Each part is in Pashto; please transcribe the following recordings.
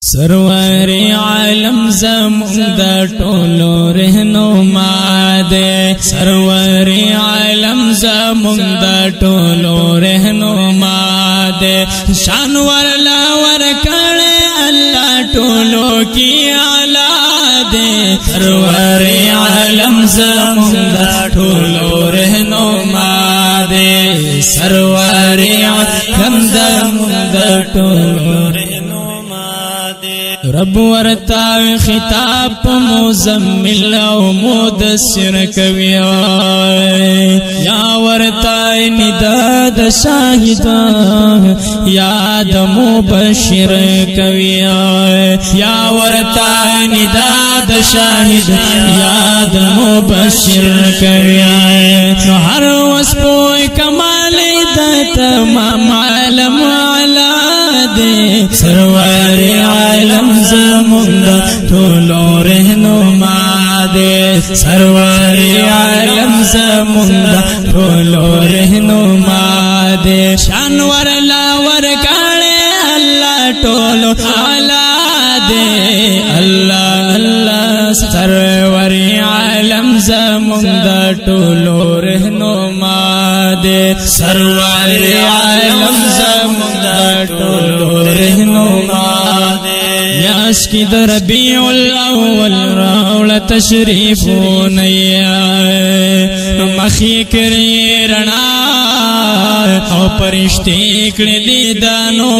سرور عالم زمون دا ټولو رهنما دے سرور عالم زمون دا ټولو رهنما دے شان ورلا ورکړې الله ټولو کی اعلی دے سرور عالم زمون دا ټولو رهنما دے سرور عالم زمون دا ټولو رب ورتا خطاب مزمل او مدثر کوي یا ورتا ندا د شاهد یا د مبشر کوي یا ورتا ندا د شاهد یا د مبشر کوي هر وس په کمال د تمام عالم دے سرور عالم زمون دا ټولو رهنما دے سرور عالم زمون دا ټولو رهنما دے شان ورلا ورکړې الله ټولو اعلی دے الله الله سرور عالم زمون دا ټولو رهنما دے سرور عالم زمون دا ټولو رهنما دے یاش کی در ربیع الاول راول تشریفونه مخی کړي رڼا او پرشتي کړي لیدانو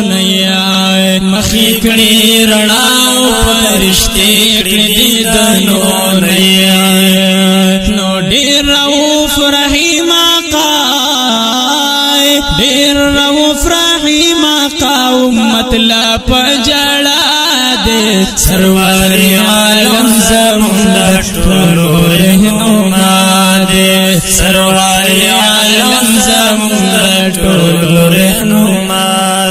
نه مخی کړي رڼا او پرشتي کړي لیدانو نه نو ډیر رؤوف رحیم ډیر رؤوف رحیم امت لا پجړا دے سرور عالم زمون دا ټولو رهنما دے سرور عالم زمون دا ټولو رهنما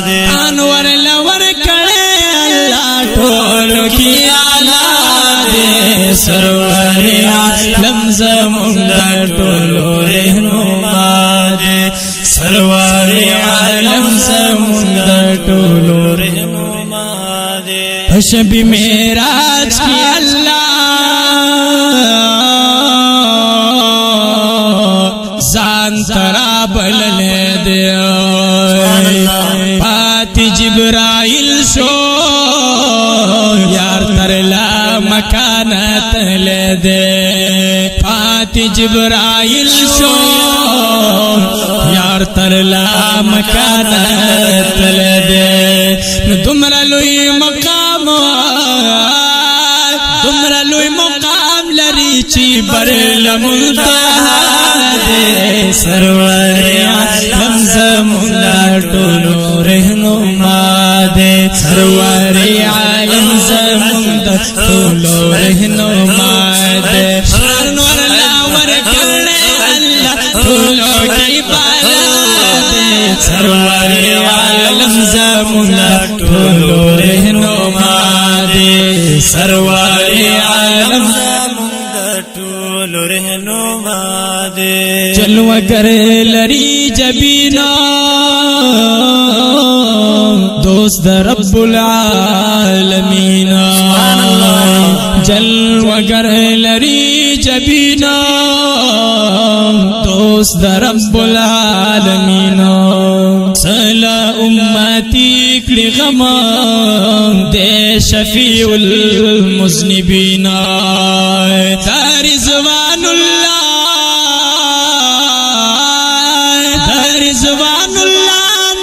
دے انور لور کړه الله ټولو کی اعلی دے سرور عالم زمون دا ټولو رهنما دے سرور عالم زمون دا ټولو رهنما دے شب معراج کی اللہ زان ترا بلنے دے پاتی جبرائیل شو یار ترلا مکانت لے دے پاتی جبرائیل شو یار ترلا مکانت لے دے دمرا لوی مقام دمرا لوی مقام لری چی برل منتہا دے سرور عالم زمون دا ټولو رهنما دے سرور عالم زمون دا ټولو رهنما دے انور لا ورکړې الله ټولو کی بالا دے سرور عالم زمون دا ټولو رهنما دے سرور عالم زمون دا ټولو رهنما دے چلو گر لری جبینا دوست رب العالمین جلو گر لری جبینا دوست رب العالمین سلا امتی کلی غما دے شفیع المذنبین دا رضوان اللہ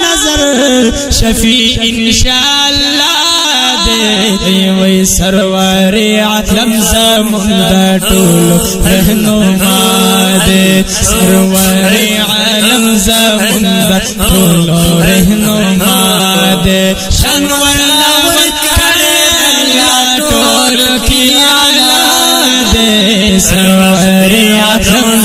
نظر شفیع انشاءاللہ دے وی سرور عالم زمون دا ټولو رهنما دے سرور عالم زمون دا ټولو رهنما دے شان ورلا ورکړې الله ټولو کی اعلی دے سرور عالم